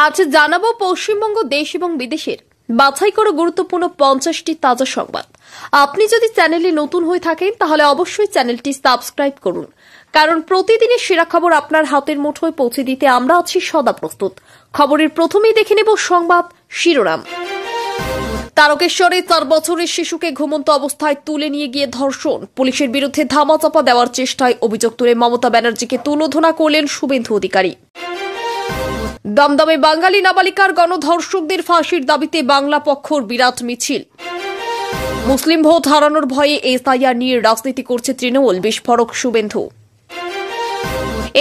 আজ জানাবো পশ্চিমবঙ্গ দেশ এবং বিদেশের বাছাই করা গুরুত্বপূর্ণ 50টি তাজা সংবাদ। আপনি যদি চ্যানেলে নতুন হয়ে থাকেন তাহলে অবশ্যই চ্যানেলটি সাবস্ক্রাইব করুন, কারণ প্রতিদিনের সেরা খবর আপনার হাতের মুঠোয় পৌঁছে দিতে আমরা আছি সদা প্রস্তুত। খবরের প্রথমেই দেখে নেব সংবাদ শিরোনাম। তারকেশ্বরে 4 বছরের শিশুকে ঘুমন্ত অবস্থায় তুলে নিয়ে গিয়ে ধর্ষণ, পুলিশের বিরুদ্ধে ধামাচাপা দেওয়ার চেষ্টায় অভিযোগ তুলে মমতা ব্যানার্জিকে তুলোধনা করলেন শুভেন্দু অধিকারী। দমদমে বাঙালি নাবালিকার গণধর্ষকদের ফাঁসির দাবিতে বাংলা পক্ষর বিরাট মিছিল। মুসলিম ভোট হারানোর ভয়ে এসআইআর নিয়ে রাজনীতি করছে তৃণমূল, বিস্ফোরক শুভেন্দু।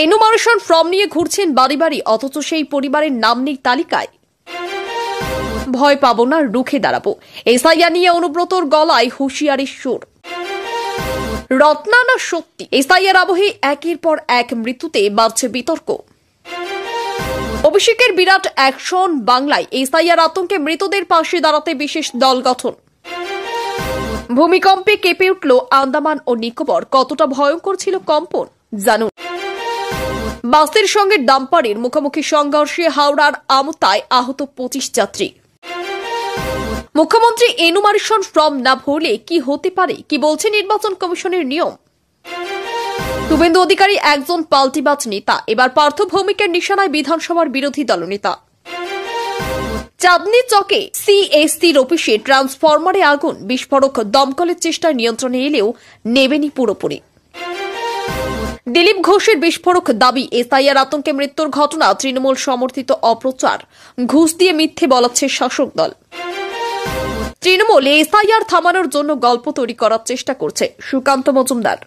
এনুমারেশন ফর্ম নিয়ে ঘুরছেন বাড়ি বাড়ি, অথচ সেই পরিবারের নাম নেই তালিকায়। ভয় পাবো না, রুখে দাঁড়াবো, এসআইআর নিয়ে অনুব্রতর গলায় হুঁশিয়ারির সুর। রত্না না সত্যি, এসআইআর আবহে একের পর এক মৃত্যুতে বাড়ছে বিতর্ক। অভিষেকের বিরাট অ্যাকশন, বাংলায় এসআইআর আতঙ্কে মৃতদের পাশে দাঁড়াতে বিশেষ দল গঠন। ভূমিকম্পে কেঁপে উঠল আন্দামান ও নিকোবর, কতটা ভয়ঙ্কর ছিল কম্পন জানুন। বাসের সঙ্গে ডাম্পারের মুখোমুখি সংঘর্ষে হাওড়ার আমতায় আহত 25 যাত্রী। মুখ্যমন্ত্রী এনুমারেশন ফর্ম না ভরলে কি হতে পারে, কি বলছে নির্বাচন কমিশনের নিয়ম। শুভেন্দু অধিকারী একজন পাল্টিবাজ নেতা, এবার পার্থ ভৌমিকের নিশানায় বিধানসভার বিরোধী দলনেতা। চাঁদনী চকে সিএসসির অফিসে ট্রান্সফরমারে আগুন, বিস্ফোরক দমকলের চেষ্টায় নিয়ন্ত্রণে এলেও নেবেনি পুরোপুরি। দিলীপ ঘোষের বিস্ফোরক দাবি, এসআইআর আতঙ্কে মৃত্যুর ঘটনা তৃণমূল সমর্থিত অপ্রচার, ঘুষ দিয়ে মিথ্যে বলাচ্ছে শাসক দল। তৃণমূল এসআইআর থামানোর জন্য গল্প তৈরি করার চেষ্টা করছে, সুকান্ত মজুমদার।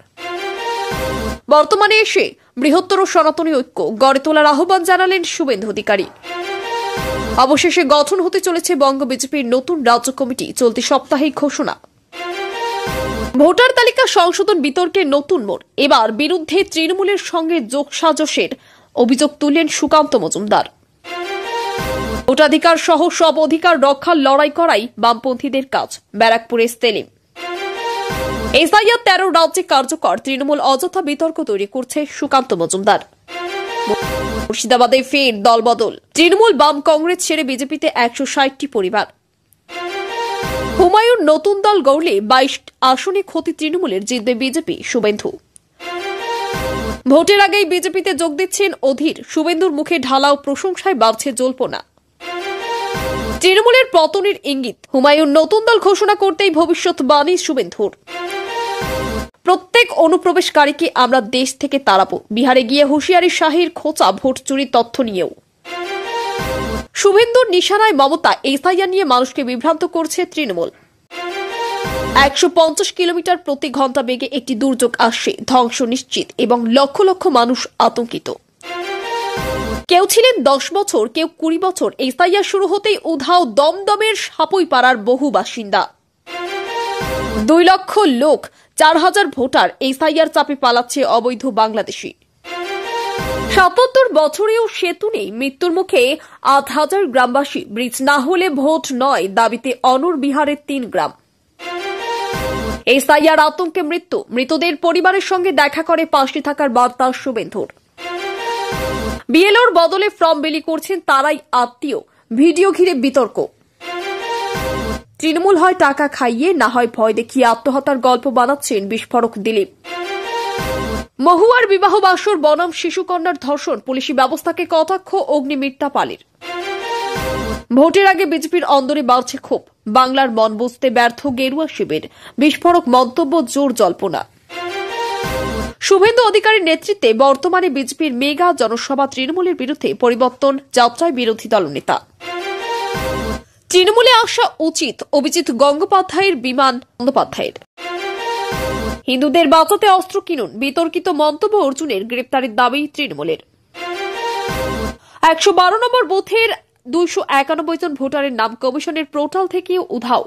বর্তমানে এসে বৃহত্তর সনাতনী ঐক্য গড়ে তোলার আহ্বান জানালেন শুভেন্দু অধিকারী। অবশেষে গঠন হতে চলেছে বঙ্গ বিজেপির নতুন রাজ্য কমিটি, চলতি সপ্তাহেই ঘোষণা। ভোটার তালিকা সংশোধন বিতর্কে নতুন মোড়, এবার বিরুদ্ধে তৃণমূলের সঙ্গে যোগসাজশের অভিযোগ তুললেন সুকান্ত মজুমদার। ভোটাধিকার সহ সব অধিকার রক্ষার লড়াই করাই বামপন্থীদের কাজ, ব্যারাকপুরে সেলিম। এসআইআর 13 রাজ্যে কার্যকর, তৃণমূল অযথা বিতর্ক তৈরি করছে সুকান্ত মজুমদার। মুর্শিদাবাদে ফের দলবদল, তৃণমূল বাম কংগ্রেস ছেড়ে বিজেপিতে 160টি পরিবার। হুমায়ুন নতুন দল গড়লে 22 আসনে ক্ষতি তৃণমূলের, জিতবে বিজেপি, শুভেন্দু। ভোটের আগেই বিজেপিতে যোগ দিচ্ছেন অধীর, শুভেন্দুর মুখে ঢালাও প্রশংসায় বাড়ছে জল্পনা। তৃণমূলের পতনের ইঙ্গিত, হুমায়ুন নতুন দল ঘোষণা করতেই ভবিষ্যৎবাণী শুভেন্দুর। প্রত্যেক অনুপ্রবেশকারীকে আমরা দেশ থেকে তাড়াবো, বিহারে গিয়ে হুঁশিয়ারি শাহীর খোঁচা ভোট চুরির তথ্য নিয়েও। শুভেন্দুর নিশানায় মমতা, এসআইআর নিয়ে মানুষকে বিভ্রান্ত করছে তৃণমূল। 150 কিলোমিটার প্রতি ঘন্টা বেগে একটি দুর্যোগ আসছে, ধ্বংস নিশ্চিত এবং লক্ষ লক্ষ মানুষ আতঙ্কিত। কেউ ছিলেন 10 বছর, কেউ 20 বছর। এসআইআর শুরু হতেই উধাও দমদমের সাপুইপাড়ার বহু বাসিন্দা। 2 লক্ষ লোক, 4000 ভোটার, এসআইআর চাপে পালাচ্ছে অবৈধ বাংলাদেশি। 77 বছরেও সেতু নেই, মৃত্যুর মুখে 8000 গ্রামবাসী। ব্রিজ না হলে ভোট নয় দাবিতে অনর বিহারের 3 গ্রাম। এসআইআর আতঙ্কে মৃত্যু, মৃতদের পরিবারের সঙ্গে দেখা করে পাশে থাকার বার্তা শুভেন্দুর। বিএলওর বদলে ফর্ম বিলি করছেন তারাই আত্মীয়, ভিডিও ঘিরে বিতর্ক। তৃণমূল হয় টাকা খাইয়ে, না হয় ভয় দেখিয়ে আত্মহত্যার গল্প বানাচ্ছেন বিস্ফোরক দিলীপ। মহুয়ার বিবাহ বাসর বনাম শিশুকন্যার ধর্ষণ, পুলিশি ব্যবস্থাকে কটাক্ষ অগ্নিমিত্রা পালের। ভোটের আগে বিজেপির অন্দরে বাড়ছে ক্ষোভ, বাংলার মন বুঝতে ব্যর্থ গেরুয়া শিবির, বিস্ফোরক মন্তব্য, জোর জল্পনা। শুভেন্দু অধিকারীর নেতৃত্বে বর্তমানে বিজেপির মেগা জনসভা, তৃণমূলের বিরুদ্ধে পরিবর্তন যাত্রায় বিরোধী দলনেতা। তৃণমূলে আসা উচিত অভিজিৎ গঙ্গোপাধ্যায়ের, বিমান বন্দ্যোপাধ্যায়ের। হিন্দুদের বাঁচাতে অস্ত্র কিনুন, বিতর্কিত মন্তব্য অর্জুনের, গ্রেপ্তারের দাবি তৃণমূলের। 112 নম্বর বুথের 291 জন ভোটারের নাম কমিশনের পোর্টাল থেকে উধাও।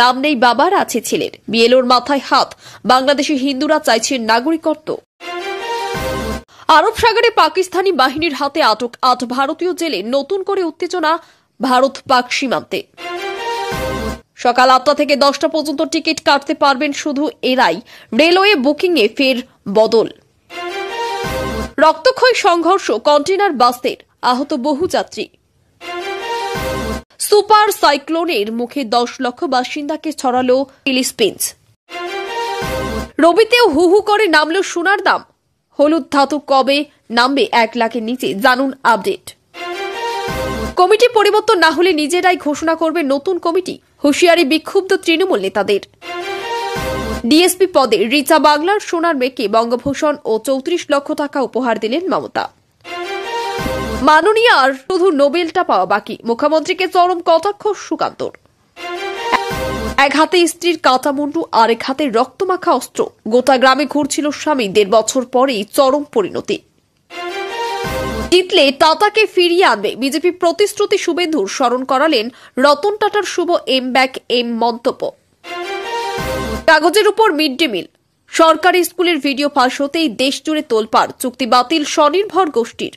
নাম নেই বাবার, আছে ছেলের। বিএলওর মাথায় হাত, বাংলাদেশি হিন্দুরা চাইছেন নাগরিকত্ব। আরব সাগরে পাকিস্তানি বাহিনীর হাতে আটক 8 ভারতীয় জেলে, নতুন করে উত্তেজনা ভারত পাক সীমান্তে। সকাল 8টা থেকে 10টা পর্যন্ত টিকিট কাটতে পারবেন শুধু এরাই, রেলওয়ে বুকিংয়ে ফের বদল। রক্তক্ষয়ী সংঘর্ষ কন্টেইনার বাসের, আহত বহু যাত্রী। সুপার সাইক্লোনের মুখে 10 লক্ষ বাসিন্দাকে ছড়ালো ফিলিপিন্স। রবিতেও হু হু করে নামল সোনার দাম। হলুদ ধাতু কবে নামবে 1 লাখের নিচে, জানুন আপডেট। কমিটি পরিবর্তন না হলে নিজেরাই ঘোষণা করবে নতুন কমিটি, হুঁশিয়ারি বিক্ষুব্ধ তৃণমূল নেতাদের। ডিএসপি পদে রিচা বাংলার সোনার মেয়েকে বঙ্গভূষণ ও 34 লক্ষ টাকা উপহার দিলেন মমতা। মাননীয় আর শুধু নোবেলটা পাওয়া বাকি, মুখ্যমন্ত্রীকে চরম কটাক্ষ সুকান্তর। এক হাতে স্ত্রীর কাটা মুন্ডু, আরেক হাতে রক্তমাখা অস্ত্র, গোটা গ্রামে ঘুরছিল স্বামী। 1.5 বছর পরেই চরম পরিণতি। জিতলে টাটাকে ফিরিয়ে আনবে বিজেপি প্রতিশ্রুতি, শুভেন্দুর স্মরণ করালেন রতন টাটার শুভ এম ব্যাক এম মন্তব্য। কাগজের উপর মিড ডে মিল, সরকারি স্কুলের ভিডিও ফাঁস হতেই দেশ জুড়ে তোলপাড়, চুক্তি বাতিল স্বনির্ভর গোষ্ঠীর।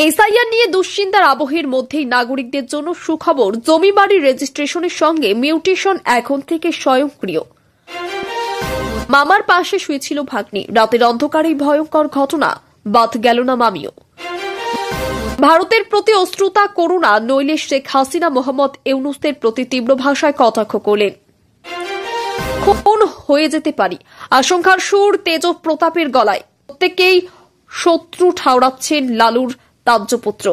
এসআইআর নিয়ে দুশ্চিন্তার আবহের মধ্যেই নাগরিকদের জন্য সুখবর, জমি বাড়ি রেজিস্ট্রেশনের সঙ্গে মিউটেশন এখন থেকে স্বয়ংক্রিয়। মামার পাশে শুয়েছিল ভাগ্নি, রাতের অন্ধকারে ভয়ঙ্কর ঘটনা, বাদ গেল না মামিও। ভারতের প্রতি অশ্রুতা করুণা, নইলে শেখ হাসিনা মোহাম্মদ ইউনূসের প্রতি তীব্র ভাষায় কটাক্ষ করলেন। খুন হয়ে যেতে পারি, আশঙ্কার সুর তেজ প্রতাপের গলায়। প্রত্যেকেই শত্রু ঠাউরাচ্ছেন লালুর তাজ্যপুত্র।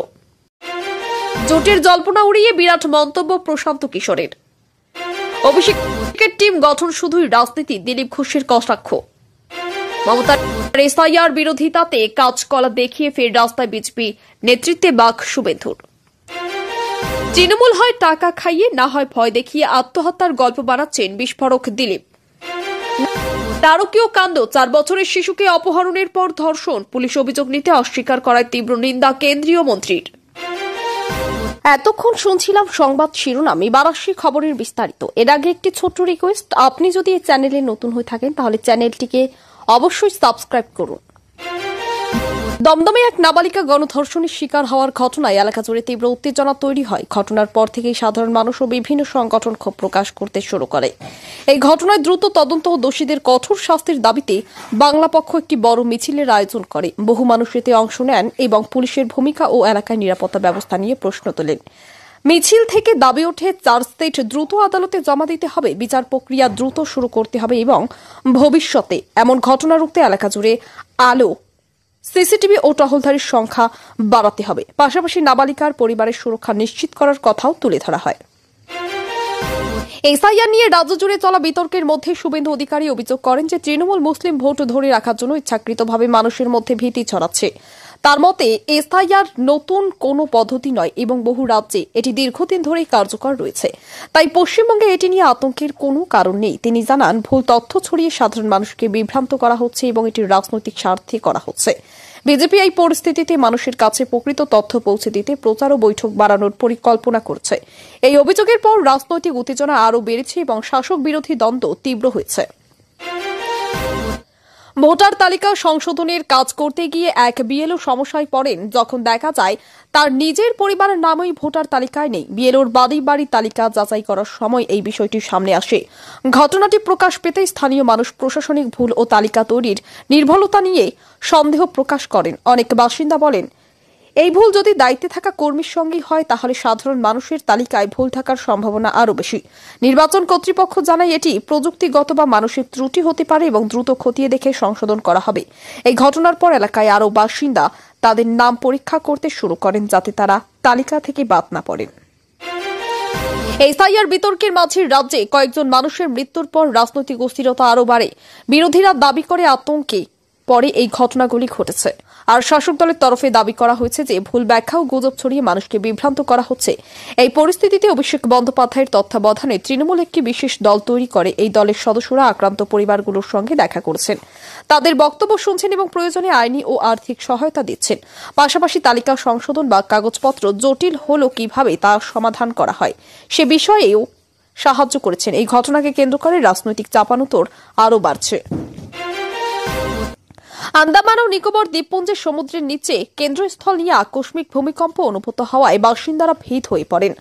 জোটের জল্পনা উড়িয়ে বিরাট মন্তব্য প্রশান্ত কিশোরের। অভিষেকের টিম গঠন শুধুই রাজনীতি, দিলীপ ঘোষের কটাক্ষ। মমতার এসআইআর বিরোধিতাতে কাজকলা দেখিয়ে ফের রাস্তায় বিজেপি নেতৃত্বে বাক শুভেন্দুর। তৃণমূল হয় টাকা খাইয়ে, না হয় ভয় দেখিয়ে আত্মহত্যার গল্প বানাচ্ছেন বিস্ফোরক দিলীপ। নারকীয় কাণ্ড, 4 বছরের শিশুকে অপহরণের পর ধর্ষণ, পুলিশ অভিযোগ নিতে অস্বীকার করায় তীব্র নিন্দা কেন্দ্রীয় মন্ত্রীর। এতক্ষণ শুনছিলাম সংবাদ শিরোনাম, এবার আসছি খবরের বিস্তারিত। এর আগে একটি ছোট্ট রিকোয়েস্ট, আপনি যদি এই চ্যানেলে নতুন হয়ে থাকেন তাহলে চ্যানেলটিকে অবশ্যই সাবস্ক্রাইব করুন। দমদমে এক নাবালিকা গণধর্ষণের শিকার হওয়ার ঘটনায় এলাকা জুড়ে তীব্র উত্তেজনা তৈরি হয়। ঘটনার পর থেকেই সাধারণ মানুষ ও বিভিন্ন সংগঠন ক্ষোভ প্রকাশ করতে শুরু করে। এই ঘটনায় দ্রুত তদন্ত ও দোষীদের কঠোর শাস্তির দাবিতে বাংলা পক্ষ একটি বড় মিছিলের আয়োজন করে। বহু মানুষ এতে অংশ নেন এবং পুলিশের ভূমিকা ও এলাকায় নিরাপত্তা ব্যবস্থা নিয়ে প্রশ্ন তোলেন। মিছিল থেকে দাবি ওঠে চার্জশিট দ্রুত আদালতে জমা দিতে হবে, বিচার প্রক্রিয়া দ্রুত শুরু করতে হবে এবং ভবিষ্যতে এমন ঘটনা রুখতে এলাকা জুড়ে আলো, সিসিটিভি ও টহলদারির সংখ্যা বাড়াতে হবে। পাশাপাশি নাবালিকার পরিবারের সুরক্ষা নিশ্চিত করার কথাও তুলে ধরা হয়। এসআইআর নিয়ে রাজ্য জুড়ে চলা বিতর্কের মধ্যে শুভেন্দু অধিকারী অভিযোগ করেন যে তৃণমূল মুসলিম ভোট ধরে রাখার জন্য ইচ্ছাকৃতভাবে মানুষের মধ্যে ভীতি ছড়াচ্ছে। তার মতে এসআইআর নতুন কোনো পদ্ধতি নয় এবং বহু রাজ্যে এটি দীর্ঘদিন ধরেই কার্যকর রয়েছে, তাই পশ্চিমবঙ্গে এটি নিয়ে আতঙ্কের কোনো কারণ নেই। তিনি জানান, ভুল তথ্য ছড়িয়ে সাধারণ মানুষকে বিভ্রান্ত করা হচ্ছে এবং এটি রাজনৈতিক স্বার্থে করা হচ্ছে। বিজেপি এই পরিস্থিতিতে মানুষের কাছে প্রকৃত তথ্য পৌঁছে দিতে প্রচার ও বৈঠক বাড়ানোর পরিকল্পনা করছে। এই অভিযোগের পর রাজনৈতিক উত্তেজনা আরও বেড়েছে এবং শাসক বিরোধী দ্বন্দ্ব তীব্র হয়েছে। ভোটার তালিকা সংশোধনের কাজ করতে গিয়ে এক বিএলও সমস্যায় পড়েন যখন দেখা যায় তার নিজের পরিবারের নামই ভোটার তালিকায় নেই। বিএলওর বাড়ি বাড়ি তালিকা যাচাই করার সময় এই বিষয়টি সামনে আসে। ঘটনাটি প্রকাশ পেতে স্থানীয় মানুষ প্রশাসনিক ভুল ও তালিকা তৈরির নির্ভুলতা নিয়ে সন্দেহ প্রকাশ করেন। অনেক বাসিন্দা বলেন, এই ভুল যদি দায়িত্বে থাকা কর্মীর সঙ্গেই হয় তাহলে সাধারণ মানুষের তালিকায় ভুল থাকার সম্ভাবনা আরও বেশি। নির্বাচন কর্তৃপক্ষ জানায় এটি প্রযুক্তিগত বা মানসিক ত্রুটি হতে পারে এবং দ্রুত খতিয়ে দেখে সংশোধন করা হবে। এই ঘটনার পর এলাকায় আরও বাসিন্দা তাদের নাম পরীক্ষা করতে শুরু করেন যাতে তারা তালিকা থেকে বাদ না পড়েন। এসআইআর বিতর্কের মাঝে রাজ্যে কয়েকজন মানুষের মৃত্যুর পর রাজনৈতিক অস্থিরতা আরও বাড়ে। বিরোধীরা দাবি করে আতঙ্কে পরে এই ঘটনাগুলি ঘটেছে, আর শাসক দলের তরফে দাবি করা হয়েছে যে ভুল ব্যাখ্যা ও গুজব ছড়িয়ে মানুষকে বিভ্রান্ত করা হচ্ছে। এই পরিস্থিতিতে অভিষেক বন্দ্যোপাধ্যায়ের তত্ত্বাবধানে তৃণমূল একটি বিশেষ দল তৈরি করে। এই দলের সদস্যরা আক্রান্ত পরিবারগুলোর সঙ্গে দেখা করছেন, তাদের বক্তব্য শুনছেন এবং প্রয়োজনে আইনি ও আর্থিক সহায়তা দিচ্ছেন। পাশাপাশি তালিকা সংশোধন বা কাগজপত্র জটিল হলো কিভাবে তা সমাধান করা হয় সে বিষয়েও সাহায্য করেছেন। এই ঘটনাকে কেন্দ্র করে রাজনৈতিক চাপানুতোর আরও বাড়ছে। আন্দামান ও নিকোবর দ্বীপপুঞ্জের সমুদ্রের নিচে কেন্দ্রস্থল নিয়ে আকস্মিক ভূমিকম্প অনুভূত হওয়ায় বাসিন্দারা ভীত হয়ে পড়েন।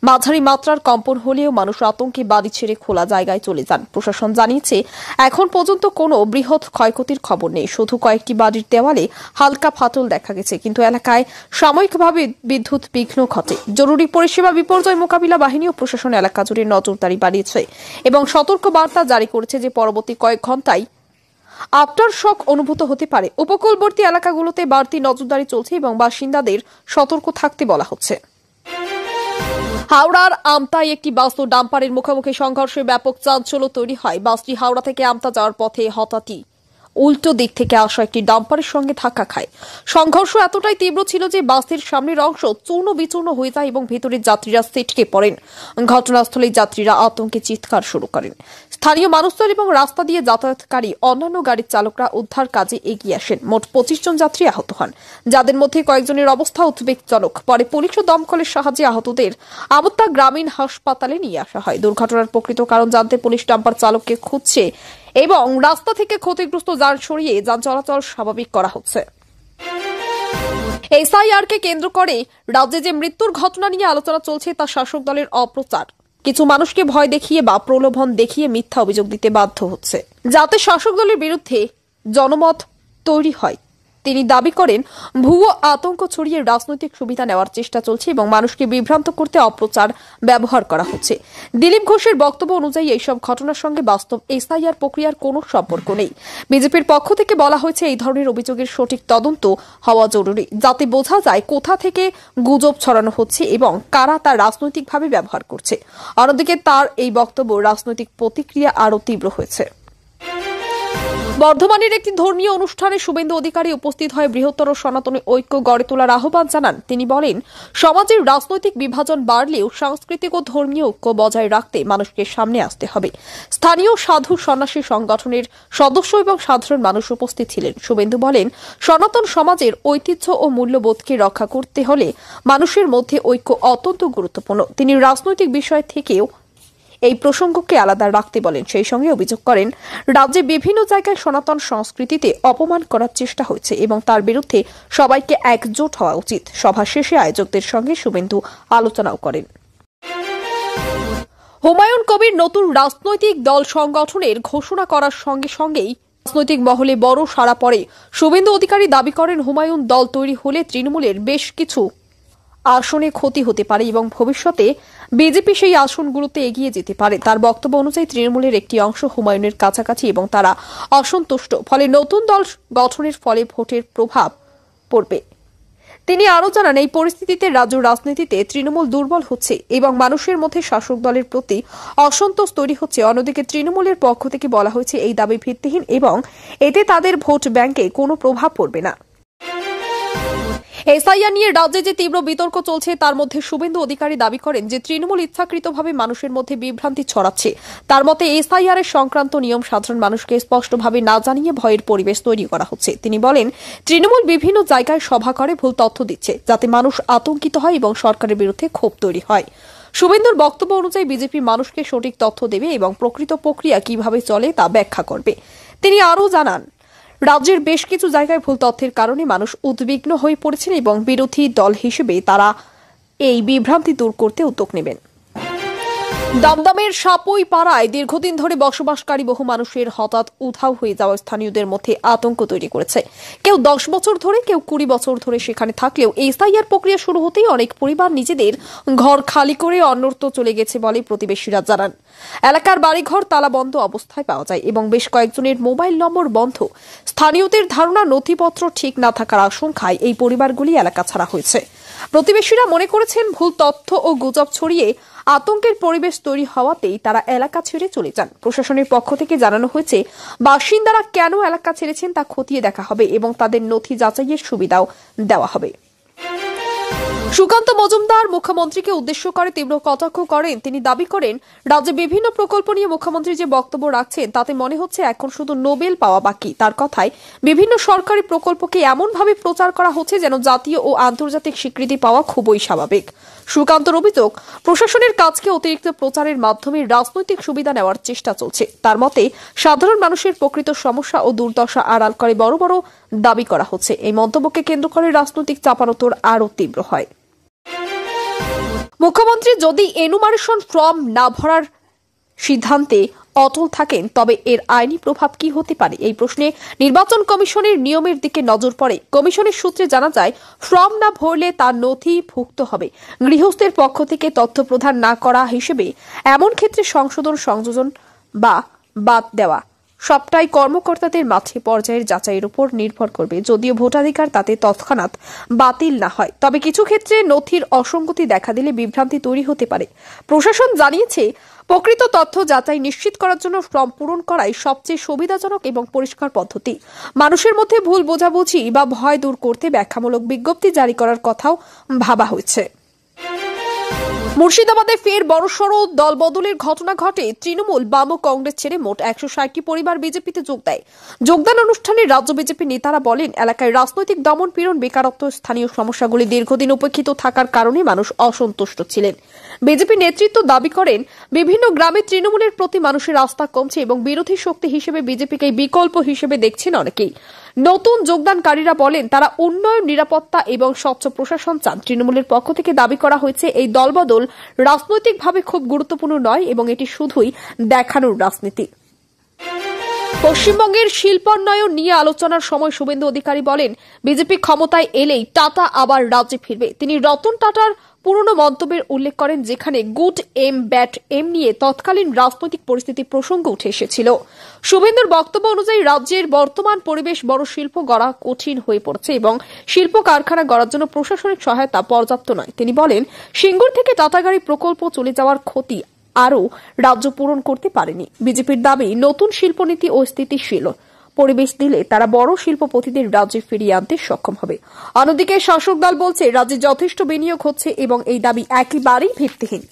মাঝারি মাত্রার কম্পন হলেও মানুষ আতঙ্কে বাড়ি ছেড়ে খোলা জায়গায় চলে যান। প্রশাসন জানিয়েছে এখন পর্যন্ত কোনো বৃহৎ ক্ষয়ক্ষতির খবর নেই। শুধু কয়েকটি বাড়ির দেওয়ালে হালকা ফাটল দেখা গেছে, কিন্তু এলাকায় সাময়িকভাবে বিদ্যুৎ বিঘ্ন ঘটে। জরুরি পরিষেবা বিপর্যয় মোকাবিলা বাহিনী ও প্রশাসন এলাকা জুড়ে নজরদারি বাড়িয়েছে এবং সতর্ক বার্তা জারি করেছে যে পরবর্তী কয়েক ঘন্টায় আফটার শক অনুভূত হতে পারে। উপকূলবর্তী এলাকাগুলোতে বাড়তি নজরদারি চলছে এবং বাসিন্দাদের সতর্ক থাকতে বলা হচ্ছে। হাওড়ার আমতায় একটি বাস ও ডাম্পারের মুখোমুখি সংঘর্ষে ব্যাপক চাঞ্চল্য তৈরি হয়। বাসটি হাওড়া থেকে আমতা যাওয়ার পথে হঠাৎই উল্টো দিক থেকে আসা একটি ডাম্পারের সঙ্গে ধাক্কা খায়। সংঘর্ষ এতটাই তীব্র ছিল যে বাসের সামনের অংশ চূর্ণ বিচূর্ণ হয়ে যায় এবং ভেতরের যাত্রীরা ছিটকে পড়েন। ঘটনাস্থলে যাত্রীরা আতঙ্কে চিৎকার শুরু করেন। স্থানীয় মানুষজন এবং রাস্তা দিয়ে যাতায়াতকারী অন্যান্য গাড়ির চালকরা উদ্ধার কাজে এগিয়ে আসেন। মোট 25 জন যাত্রী আহত হন, যাদের মধ্যে কয়েকজনের অবস্থা উদ্বেগজনক। পরে পুলিশ ও দমকলের সাহায্যে আহতদের আমতা গ্রামীণ হাসপাতালে নিয়ে আসা হয়। দুর্ঘটনার প্রকৃত কারণ জানতে পুলিশ ডাম্পার চালককে খুঁজছে এবং রাস্তা থেকে ক্ষতিগ্রস্ত যান সরিয়ে যান চলাচল স্বাভাবিক করা হচ্ছে। এসআইআরকে কেন্দ্র করে রাজ্যে যে মৃত্যুর ঘটনা নিয়ে আলোচনা চলছে তা শাসক দলের অপ্রচার। কিছু মানুষকে ভয় দেখিয়ে বা প্রলোভন দেখিয়ে মিথ্যা অভিযোগ দিতে বাধ্য হচ্ছে, যাতে শাসক দলের বিরুদ্ধে জনমত তৈরি হয়। তিনি দাবি করেন ভুয়ো আতঙ্ক ছড়িয়ে রাজনৈতিক সুবিধা নেওয়ার চেষ্টা চলছে এবং মানুষকে বিভ্রান্ত করতে অপপ্রচার ব্যবহার করা হচ্ছে। দিলীপ ঘোষের বক্তব্য অনুযায়ী এইসব ঘটনার সঙ্গে বাস্তব এসআইআর প্রক্রিয়ার কোনো সম্পর্ক নেই। বিজেপির পক্ষ থেকে বলা হয়েছে এই ধরনের অভিযোগের সঠিক তদন্ত হওয়া জরুরি, যাতে বোঝা যায় কোথা থেকে গুজব ছড়ানো হচ্ছে এবং কারা তা রাজনৈতিকভাবে ব্যবহার করছে। অন্যদিকে তার এই বক্তব্য রাজনৈতিক প্রতিক্রিয়া আরও তীব্র হয়েছে। বর্ধমানের একটি ধর্মীয় অনুষ্ঠানে শুভেন্দু অধিকারী উপস্থিত হয়ে বৃহত্তর সনাতনী ঐক্য গড়ে তোলার আহ্বান জানান। তিনি বলেন, সমাজের রাজনৈতিক বিভাজন বাড়লেও সাংস্কৃতিক ও ধর্মীয় ঐক্য বজায় রাখতে মানুষকে সামনে আসতে হবে। স্থানীয় সাধু সন্ন্যাসী সংগঠনের সদস্য এবং সাধারণ মানুষ উপস্থিত ছিলেন। শুভেন্দু বলেন, সনাতন সমাজের ঐতিহ্য ও মূল্যবোধকে রক্ষা করতে হলে মানুষের মধ্যে ঐক্য অত্যন্ত গুরুত্বপূর্ণ। তিনি রাজনৈতিক বিষয় থেকেও এই প্রসঙ্গকে আলাদা রাখতে বলেন। সেই সঙ্গে অভিযোগ করেন, রাজ্যে বিভিন্ন জায়গায় সনাতন সংস্কৃতিতে অপমান করার চেষ্টা হয়েছে এবং তার বিরুদ্ধে সবাইকে একজোট হওয়া উচিত। সভা শেষে আয়োজকদের সঙ্গে শুভেন্দু আলোচনাও করেন। হুমায়ুন কবির নতুন রাজনৈতিক দল সংগঠনের ঘোষণা করার সঙ্গে সঙ্গেই রাজনৈতিক মহলে বড় সাড়া পড়ে। শুভেন্দু অধিকারী দাবি করেন, হুমায়ুন দল তৈরি হলে তৃণমূলের বেশ কিছু আসনে ক্ষতি হতে পারে এবং ভবিষ্যতে বিজেপি সেই আসনগুলোতে এগিয়ে যেতে পারে। তার বক্তব্য অনুযায়ী তৃণমূলের একটি অংশ হুমায়ুনের কাছাকাছি এবং তারা অসন্তুষ্ট, ফলে নতুন দল গঠনের ফলে ভোটের প্রভাব পড়বে। তিনি আরও জানান, এই পরিস্থিতিতে রাজ্য রাজনীতিতে তৃণমূল দুর্বল হচ্ছে এবং মানুষের মধ্যে শাসক দলের প্রতি অসন্তোষ তৈরি হচ্ছে। অন্যদিকে তৃণমূলের পক্ষ থেকে বলা হয়েছে এই দাবি ভিত্তিহীন এবং এতে তাদের ভোট ব্যাংকে কোনো প্রভাব পড়বে না। এসআইআর নিয়ে রাজ্যে যে তীব্র বিতর্ক চলছে তার মধ্যে শুভেন্দু অধিকারী দাবি করেন যে তৃণমূল ইচ্ছাকৃতভাবে মানুষের মধ্যে বিভ্রান্তি ছড়াচ্ছে। তার মতে এসআইআর এর সংক্রান্ত নিয়ম সাধারণ মানুষকে স্পষ্টভাবে না জানিয়ে ভয়ের পরিবেশ তৈরি করা হচ্ছে। তিনি বলেন, তৃণমূল বিভিন্ন জায়গায় সভা করে ভুল তথ্য দিচ্ছে, যাতে মানুষ আতঙ্কিত হয় এবং সরকারের বিরুদ্ধে ক্ষোভ তৈরি হয়। শুভেন্দুর বক্তব্য অনুযায়ী বিজেপি মানুষকে সঠিক তথ্য দেবে এবং প্রকৃত প্রক্রিয়া কিভাবে চলে তা ব্যাখ্যা করবে। তিনি আরও জানান, রাজ্যের বেশ কিছু জায়গায় ভুল তথ্যের কারণে মানুষ উদ্বিগ্ন হয়ে পড়েছেন এবং বিরোধী দল হিসেবে তারা এই বিভ্রান্তি দূর করতে উদ্যোগ নেবেন। দমদমের সাপুই পাড়ায় দীর্ঘদিন ধরে বসবাসকারী বহু মানুষের হঠাৎ উধাও হয়ে যাওয়া স্থানীয়দের মধ্যে আতঙ্ক তৈরি করেছে। কেউ 10 বছর ধরে, কেউ 20 বছর ধরে সেখানে থাকলেও এসআইআর প্রক্রিয়া শুরু হতেই অনেক পরিবার নিজেদের ঘর খালি করে অন্যত্র চলে গেছে বলে প্রতিবেশীরা জানান। এলাকার বাড়িঘর তালাবন্ধ অবস্থায় পাওয়া যায় এবং বেশ কয়েকজনের মোবাইল নম্বর বন্ধ। স্থানীয়দের ধারণা, নথিপত্র ঠিক না থাকার আশঙ্কায় এই পরিবারগুলি এলাকা ছাড়া হয়েছে। প্রতিবেশীরা মনে করেছেন ভুল তথ্য ও গুজব ছড়িয়ে আতঙ্কের পরিবেশ তৈরি হওয়াতেই তারা এলাকা ছেড়ে চলে যান। প্রশাসনের পক্ষ থেকে জানানো হয়েছে, বাসিন্দারা কেন এলাকা ছেড়েছেন তা খতিয়ে দেখা হবে এবং তাদের নথি যাচাইয়ের সুবিধাও দেওয়া হবে। সুকান্ত মজুমদার মুখ্যমন্ত্রীকে উদ্দেশ্য করে তীব্র কটাক্ষ করেন। তিনি দাবি করেন, রাজ্যে বিভিন্ন প্রকল্প নিয়ে মুখ্যমন্ত্রী যে বক্তব্য রাখছেন তাতে মনে হচ্ছে এখন শুধু নোবেল পাওয়া বাকি। তার কথায়, বিভিন্ন সরকারি প্রকল্পকে এমনভাবে প্রচার করা হচ্ছে যেন জাতীয় ও আন্তর্জাতিক স্বীকৃতি পাওয়া খুবই স্বাভাবিক। সুকান্তর অভিযোগ, প্রশাসনের কাজকে অতিরিক্ত প্রচারের মাধ্যমে রাজনৈতিক সুবিধা নেওয়ার চেষ্টা চলছে। তার মতে, সাধারণ মানুষের প্রকৃত সমস্যা ও দুর্দশা আড়াল করে বড় বড় দাবি করা হচ্ছে। এই মন্তব্যকে কেন্দ্র করে রাজনৈতিক চাপানোতর আরও তীব্র হয়। মুখ্যমন্ত্রী যদি এনুমারেশন ফর্ম না ভরার সিদ্ধান্তে অটল থাকেন তবে এর আইনি প্রভাব কি হতে পারে, এই প্রশ্নে নির্বাচন কমিশনের নিয়মের দিকে নজর পড়ে। কমিশনের সূত্রে জানা যায়, ফর্ম না ভরলে তার নথিভুক্ত হবে। গৃহস্থের পক্ষ থেকে তথ্য প্রদান না করা হিসেবে এমন ক্ষেত্রে সংযোজন বা বাদ দেওয়া সবটাই কর্মকর্তাদের মাঠে পর্যায়ের যাচাইয়ের উপর নির্ভর করবে। যদিও ভোটাধিকার তাতে তৎক্ষণাৎ বাতিল না হয়, তবে কিছু ক্ষেত্রে নথির অসঙ্গতি দেখা দিলে বিভ্রান্তি তৈরি হতে পারে। প্রশাসন জানিয়েছে, প্রকৃত তথ্য যাচাই নিশ্চিত করার জন্য ফর্ম পূরণ করাই সবচেয়ে সুবিধাজনক এবং পরিষ্কার পদ্ধতি। মানুষের মধ্যে ভুল বোঝাবুঝি বা ভয় দূর করতে ব্যাখ্যামূলক বিজ্ঞপ্তি জারি করার কথাও ভাবা হয়েছে। মুর্শিদাবাদে ফের বড়সড় দলবদলের ঘটনা ঘটে। তৃণমূল, বাম ও কংগ্রেস ছেড়ে মোট 160টি পরিবার বিজেপিতে যোগ দেয়। যোগদান অনুষ্ঠানে রাজ্য বিজেপি নেতারা বলেন, এলাকায় রাজনৈতিক দমন পীড়ন, বেকারত্ব, স্থানীয় সমস্যাগুলি দীর্ঘদিন উপেক্ষিত থাকার কারণে মানুষ অসন্তুষ্ট ছিলেন। বিজেপি নেতৃত্ব দাবি করেন, বিভিন্ন গ্রামে তৃণমূলের প্রতি মানুষের আস্থা কমছে এবং বিরোধী শক্তি হিসেবে বিজেপিকে বিকল্প হিসেবে দেখছেন অনেকেই। নতুন যোগদানকারীরা বলেন, তারা উন্নয়ন, নিরাপত্তা এবং স্বচ্ছ প্রশাসন চান। তৃণমূলের পক্ষ থেকে দাবি করা হয়েছে, এই দলবদল রাজনৈতিকভাবে খুব গুরুত্বপূর্ণ নয় এবং এটি শুধুই দেখানোর রাজনীতি। পশ্চিমবঙ্গের শিল্পোন্নয়ন নিয়ে আলোচনার সময় শুভেন্দু অধিকারী বলেন, বিজেপি ক্ষমতায় এলেই টাটা আবার রাজ্যে ফিরবে। তিনি রতন টাটার পুরনো মন্তব্যের উল্লেখ করেন, যেখানে গুড এম ব্যাড এম নিয়ে তৎকালীন রাজনৈতিক পরিস্থিতি প্রসঙ্গ উঠে এসেছিল। শুভেন্দুর বক্তব্য অনুযায়ী রাজ্যের বর্তমান পরিবেশ বড় শিল্প গড়া কঠিন হয়ে পড়ছে এবং শিল্প কারখানা গড়ার জন্য প্রশাসনিক সহায়তা পর্যাপ্ত নয়। তিনি বলেন, সিঙ্গুর থেকে টাটাগাড়ি প্রকল্প চলে যাওয়ার ক্ষতি আরও রাজ্য পূরণ করতে পারেনি। বিজেপির দাবি, নতুন শিল্পনীতি ও স্থিতিশীল পরিবেশ দিলে তারা বড় শিল্পপতিদের রাজ্যে ফিরিয়ে আনতে সক্ষম হবে। অন্যদিকে শাসক দল বলছে, রাজ্যে যথেষ্ট বিনিয়োগ হচ্ছে এবং এই দাবি একেবারেই ভিত্তিহীন।